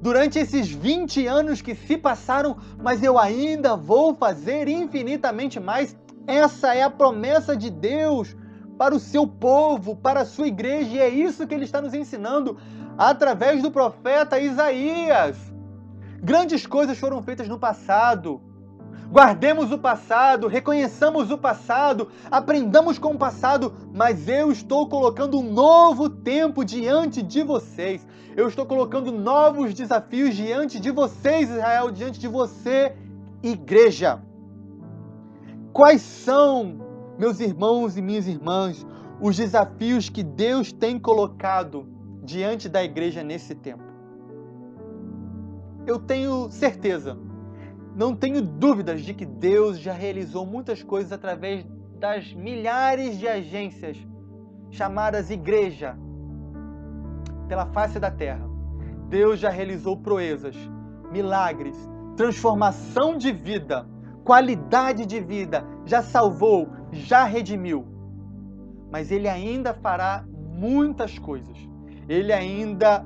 durante esses 20 anos que se passaram, mas eu ainda vou fazer infinitamente mais. Essa é a promessa de Deus para o seu povo, para a sua igreja, e é isso que ele está nos ensinando através do profeta Isaías. Grandes coisas foram feitas no passado. Guardemos o passado, reconheçamos o passado, aprendamos com o passado, mas eu estou colocando um novo tempo diante de vocês. Eu estou colocando novos desafios diante de vocês, Israel, diante de você, igreja. Quais são, meus irmãos e minhas irmãs, os desafios que Deus tem colocado diante da igreja nesse tempo? Eu tenho certeza, não tenho dúvidas de que Deus já realizou muitas coisas através das milhares de agências chamadas igreja, pela face da terra, Deus já realizou proezas, milagres, transformação de vida, qualidade de vida, já salvou, já redimiu. Mas Ele ainda fará muitas coisas. Ele ainda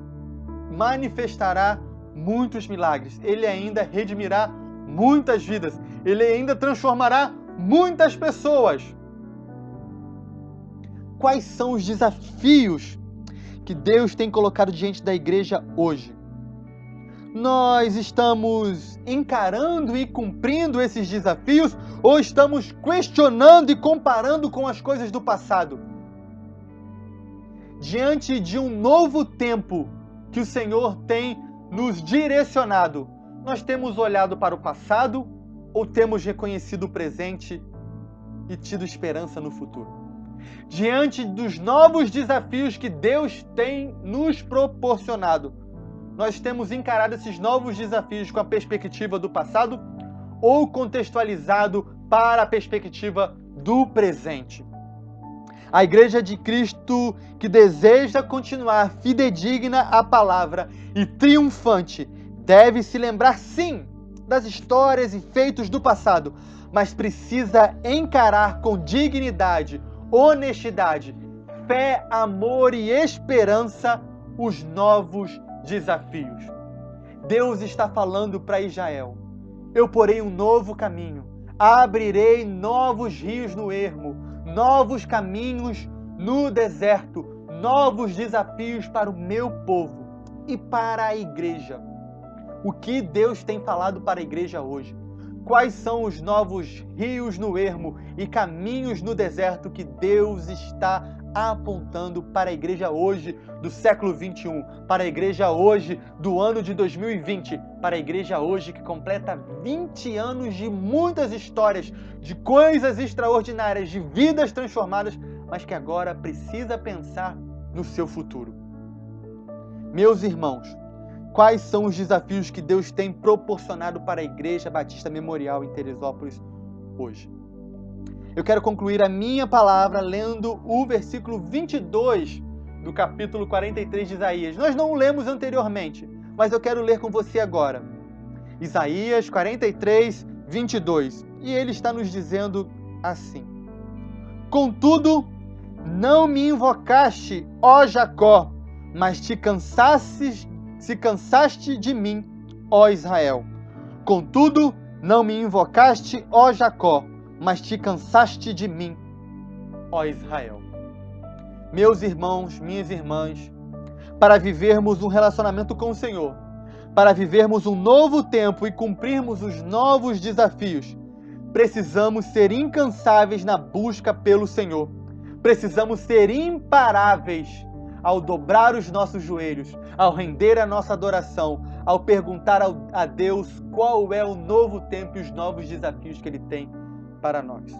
manifestará muitos milagres. Ele ainda redimirá muitas vidas. Ele ainda transformará muitas pessoas. Quais são os desafios que Deus tem colocado diante da igreja hoje? Nós estamos encarando e cumprindo esses desafios ou estamos questionando e comparando com as coisas do passado? Diante de um novo tempo que o Senhor tem nos direcionado, nós temos olhado para o passado ou temos reconhecido o presente e tido esperança no futuro? Diante dos novos desafios que Deus tem nos proporcionado, nós temos encarado esses novos desafios com a perspectiva do passado ou contextualizado para a perspectiva do presente? A Igreja de Cristo que deseja continuar fidedigna à palavra e triunfante deve se lembrar, sim, das histórias e feitos do passado, mas precisa encarar com dignidade, honestidade, fé, amor e esperança os novos desafios. Deus está falando para Israel: eu porei um novo caminho, abrirei novos rios no ermo, novos caminhos no deserto, novos desafios para o meu povo e para a igreja. O que Deus tem falado para a igreja hoje? Quais são os novos rios no ermo e caminhos no deserto que Deus está apontando para a igreja hoje do século 21, para a igreja hoje do ano de 2020, para a igreja hoje que completa 20 anos de muitas histórias, de coisas extraordinárias, de vidas transformadas, mas que agora precisa pensar no seu futuro? Meus irmãos, quais são os desafios que Deus tem proporcionado para a Igreja Batista Memorial em Teresópolis hoje? Eu quero concluir a minha palavra lendo o versículo 22 do capítulo 43 de Isaías. Nós não o lemos anteriormente, mas eu quero ler com você agora. Isaías 43, 22. E ele está nos dizendo assim: contudo, não me invocaste, ó Jacó, mas te cansaste de mim, ó Israel. Contudo, não me invocaste, ó Jacó, mas te cansaste de mim, ó Israel. Meus irmãos, minhas irmãs, para vivermos um relacionamento com o Senhor, para vivermos um novo tempo e cumprirmos os novos desafios, precisamos ser incansáveis na busca pelo Senhor. Precisamos ser imparáveis ao dobrar os nossos joelhos, ao render a nossa adoração, ao perguntar a Deus qual é o novo tempo e os novos desafios que Ele tem para nós.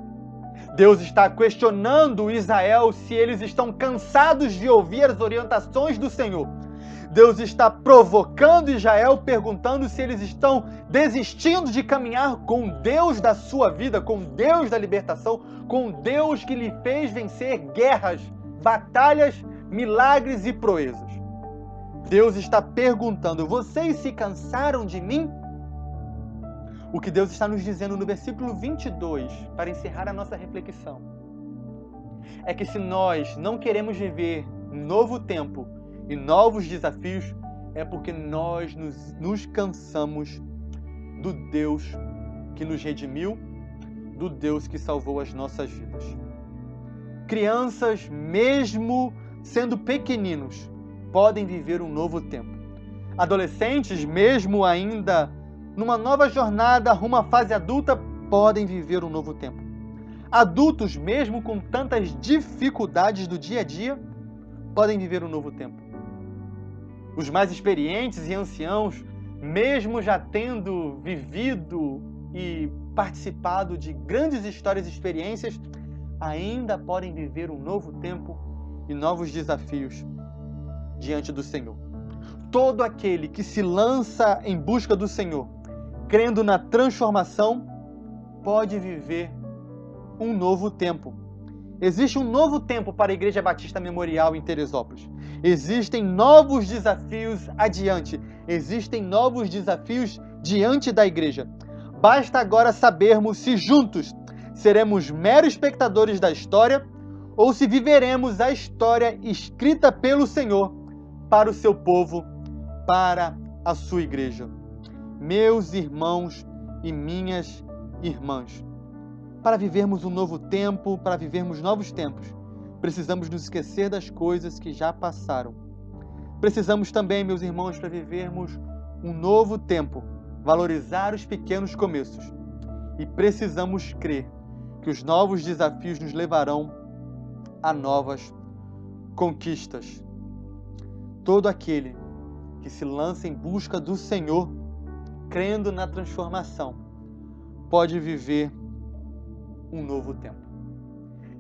Deus está questionando Israel se eles estão cansados de ouvir as orientações do Senhor. Deus está provocando Israel, perguntando se eles estão desistindo de caminhar com o Deus da sua vida, com o Deus da libertação, com o Deus que lhe fez vencer guerras, batalhas, milagres e proezas. Deus está perguntando: vocês se cansaram de mim? O que Deus está nos dizendo no versículo 22, para encerrar a nossa reflexão, é que se nós não queremos viver um novo tempo e novos desafios, é porque nós nos cansamos do Deus que nos redimiu, do Deus que salvou as nossas vidas. Crianças, mesmo sendo pequeninos, podem viver um novo tempo. Adolescentes, mesmo ainda numa nova jornada rumo à fase adulta, podem viver um novo tempo. Adultos, mesmo com tantas dificuldades do dia a dia, podem viver um novo tempo. Os mais experientes e anciãos, mesmo já tendo vivido e participado de grandes histórias e experiências, ainda podem viver um novo tempo e novos desafios diante do Senhor. Todo aquele que se lança em busca do Senhor, crendo na transformação, pode viver um novo tempo Existe um novo tempo para a Igreja Batista Memorial em Teresópolis. Existem novos desafios adiante. Existem novos desafios diante da igreja. Basta agora sabermos se juntos seremos meros espectadores da história ou se viveremos a história escrita pelo Senhor para o seu povo, para a sua igreja. Meus irmãos e minhas irmãs, para vivermos um novo tempo, para vivermos novos tempos, precisamos nos esquecer das coisas que já passaram. Precisamos também, meus irmãos, para vivermos um novo tempo, valorizar os pequenos começos. E precisamos crer que os novos desafios nos levarão a novas conquistas. Todo aquele que se lança em busca do Senhor, crendo na transformação, pode viver um novo tempo.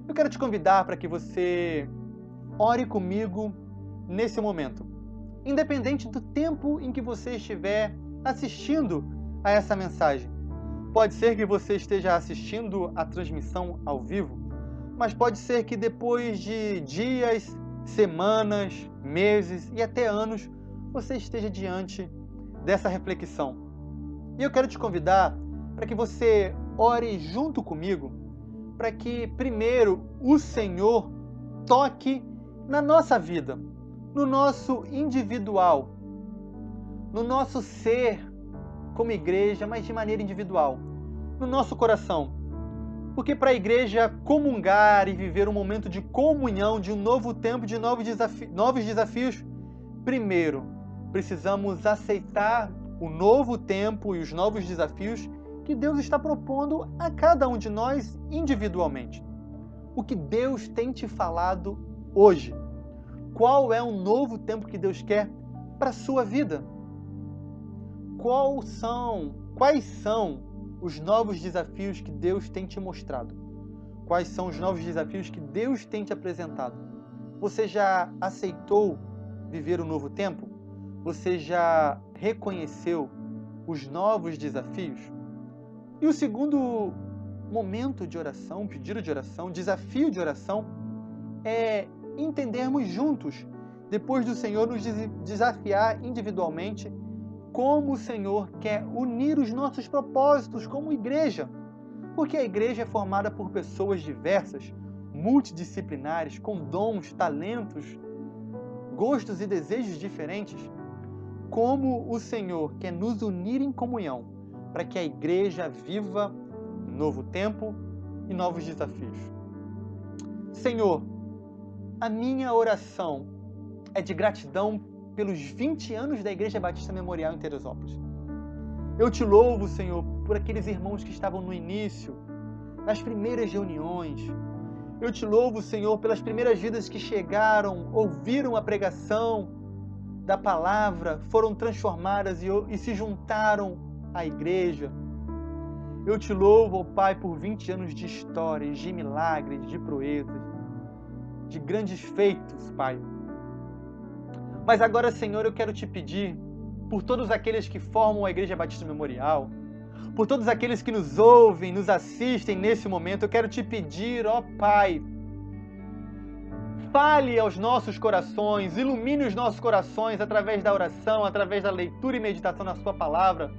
Eu quero te convidar para que você ore comigo nesse momento, independente do tempo em que você estiver assistindo a essa mensagem. Pode ser que você esteja assistindo a transmissão ao vivo, mas pode ser que depois de dias, semanas, meses e até anos, você esteja diante dessa reflexão. E eu quero te convidar para que você ore junto comigo, para que primeiro o Senhor toque na nossa vida, no nosso individual, no nosso ser como igreja, mas de maneira individual, no nosso coração. Porque para a igreja comungar e viver um momento de comunhão, de um novo tempo, de novos desafios, primeiro precisamos aceitar o novo tempo e os novos desafios que Deus está propondo a cada um de nós individualmente. O que Deus tem te falado hoje? Qual é o novo tempo que Deus quer para a sua vida? Quais são os novos desafios que Deus tem te mostrado? Quais são os novos desafios que Deus tem te apresentado? Você já aceitou viver o novo tempo? Você já reconheceu os novos desafios? E o segundo momento de oração, pedido de oração, desafio de oração, é entendermos juntos, depois do Senhor nos desafiar individualmente, como o Senhor quer unir os nossos propósitos como igreja. Porque a igreja é formada por pessoas diversas, multidisciplinares, com dons, talentos, gostos e desejos diferentes. Como o Senhor quer nos unir em comunhão para que a igreja viva um novo tempo e novos desafios. Senhor, a minha oração é de gratidão pelos 20 anos da Igreja Batista Memorial em Teresópolis. Eu te louvo, Senhor, por aqueles irmãos que estavam no início, nas primeiras reuniões. Eu te louvo, Senhor, pelas primeiras vidas que chegaram, ouviram a pregação da palavra, foram transformadas e se juntaram à igreja. Eu te louvo, ó Pai, por 20 anos de histórias, de milagres, de proezas, de grandes feitos, Pai. Mas agora, Senhor, eu quero te pedir por todos aqueles que formam a Igreja Batista Memorial, por todos aqueles que nos ouvem, nos assistem nesse momento, eu quero te pedir, ó Pai, fale aos nossos corações, ilumine os nossos corações através da oração, através da leitura e meditação na sua palavra,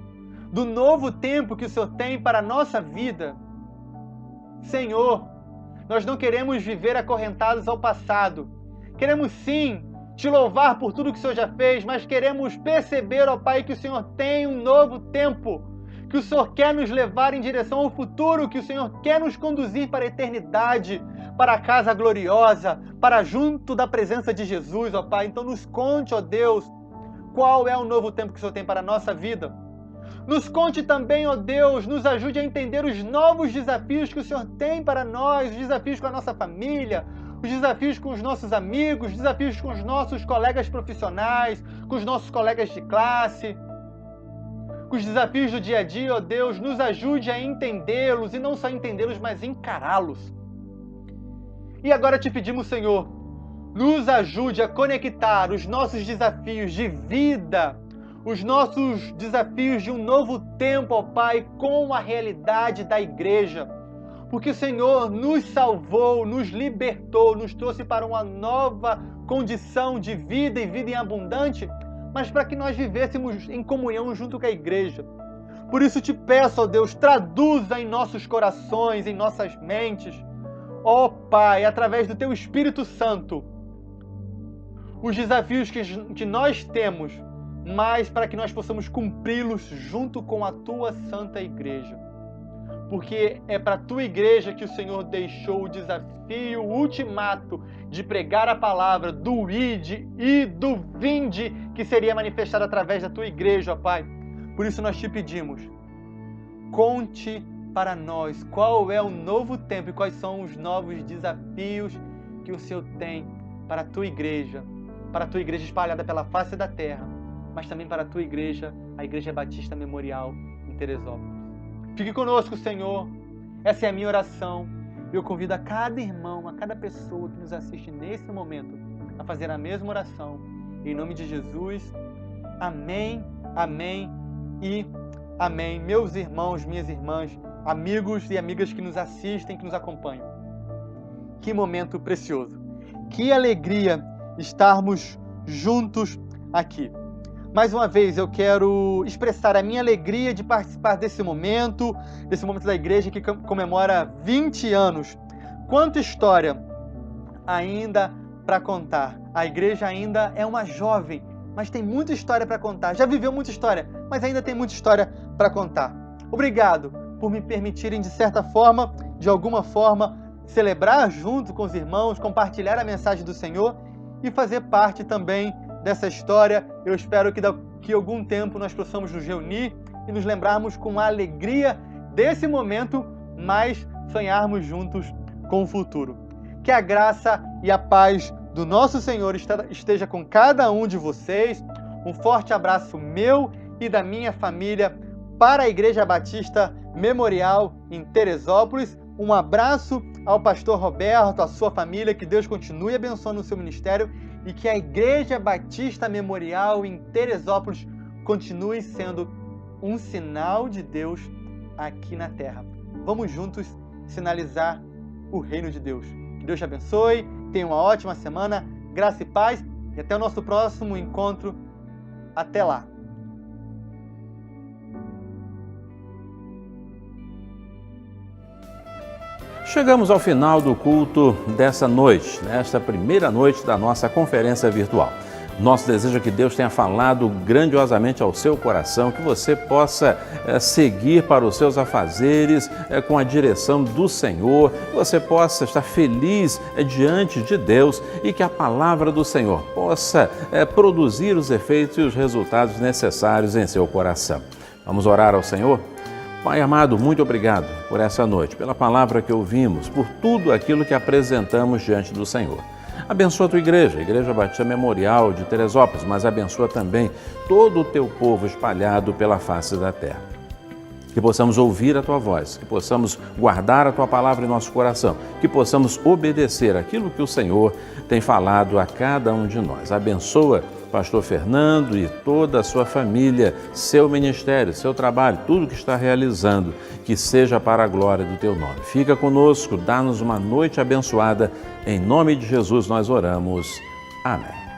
do novo tempo que o Senhor tem para a nossa vida. Senhor, nós não queremos viver acorrentados ao passado. Queremos sim te louvar por tudo que o Senhor já fez, mas queremos perceber, ó Pai, que o Senhor tem um novo tempo, que o Senhor quer nos levar em direção ao futuro, que o Senhor quer nos conduzir para a eternidade, para a casa gloriosa, para junto da presença de Jesus, ó Pai. Então nos conte, ó Deus, qual é o novo tempo que o Senhor tem para a nossa vida. Nos conte também, ó Deus, nos ajude a entender os novos desafios que o Senhor tem para nós, os desafios com a nossa família, os desafios com os nossos amigos, os desafios com os nossos colegas profissionais, com os nossos colegas de classe, com os desafios do dia a dia, ó Deus, nos ajude a entendê-los, e não só entendê-los, mas encará-los. E agora te pedimos, Senhor, nos ajude a conectar os nossos desafios de vida, os nossos desafios de um novo tempo, ó Pai, com a realidade da igreja. porque o Senhor nos salvou, nos libertou, nos trouxe para uma nova condição de vida e vida em abundante, mas para que nós vivêssemos em comunhão junto com a igreja. Por isso te peço, ó Deus, traduza em nossos corações, em nossas mentes, ó Pai, através do Teu Espírito Santo, os desafios que nós temos, mas para que nós possamos cumpri-los junto com a Tua Santa Igreja. Porque é para a Tua Igreja que o Senhor deixou o desafio ultimato de pregar a palavra do ide e do vinde, que seria manifestado através da Tua Igreja, ó Pai. Por isso nós te pedimos, conte para nós qual é o novo tempo e quais são os novos desafios que o Senhor tem para a Tua Igreja espalhada pela face da terra, mas também para a Tua Igreja, a Igreja Batista Memorial em Teresópolis. Fique conosco, Senhor. Essa é a minha oração. Eu convido a cada irmão, a cada pessoa que nos assiste nesse momento a fazer a mesma oração. Em nome de Jesus. Amém, amém e amém. Meus irmãos, minhas irmãs, amigos e amigas que nos assistem, que nos acompanham. Que momento precioso. Que alegria estarmos juntos aqui. Mais uma vez, eu quero expressar a minha alegria de participar desse momento da igreja que comemora 20 anos. Quanta história ainda para contar. A igreja ainda é uma jovem, mas tem muita história para contar. Já viveu muita história, mas ainda tem muita história para contar. Obrigado por me permitirem, de certa forma, de alguma forma, celebrar junto com os irmãos, compartilhar a mensagem do Senhor e fazer parte também dessa história. Eu espero que daqui a algum tempo nós possamos nos reunir e nos lembrarmos com a alegria desse momento, mas sonharmos juntos com o futuro. Que a graça e a paz do nosso Senhor esteja com cada um de vocês. Um forte abraço meu e da minha família para a Igreja Batista Memorial em Teresópolis. Um abraço ao pastor Roberto, à sua família, que Deus continue abençoando o seu ministério e que a Igreja Batista Memorial em Teresópolis continue sendo um sinal de Deus aqui na terra. Vamos juntos sinalizar o reino de Deus. Que Deus te abençoe, tenha uma ótima semana, graça e paz e até o nosso próximo encontro. Até lá! Chegamos ao final do culto dessa noite, nesta primeira noite da nossa conferência virtual. Nosso desejo é que Deus tenha falado grandiosamente ao seu coração, que você possa seguir para os seus afazeres com a direção do Senhor, que você possa estar feliz diante de Deus e que a palavra do Senhor possa produzir os efeitos e os resultados necessários em seu coração. Vamos orar ao Senhor? Pai amado, muito obrigado por essa noite, pela palavra que ouvimos, por tudo aquilo que apresentamos diante do Senhor. Abençoa a tua igreja, a Igreja Batista Memorial de Teresópolis, mas abençoa também todo o teu povo espalhado pela face da terra. Que possamos ouvir a tua voz, que possamos guardar a tua palavra em nosso coração, que possamos obedecer aquilo que o Senhor tem falado a cada um de nós. Abençoa pastor Fernando e toda a sua família, seu ministério, seu trabalho, tudo que está realizando, que seja para a glória do teu nome. Fica conosco, dá-nos uma noite abençoada. Em nome de Jesus nós oramos. Amém.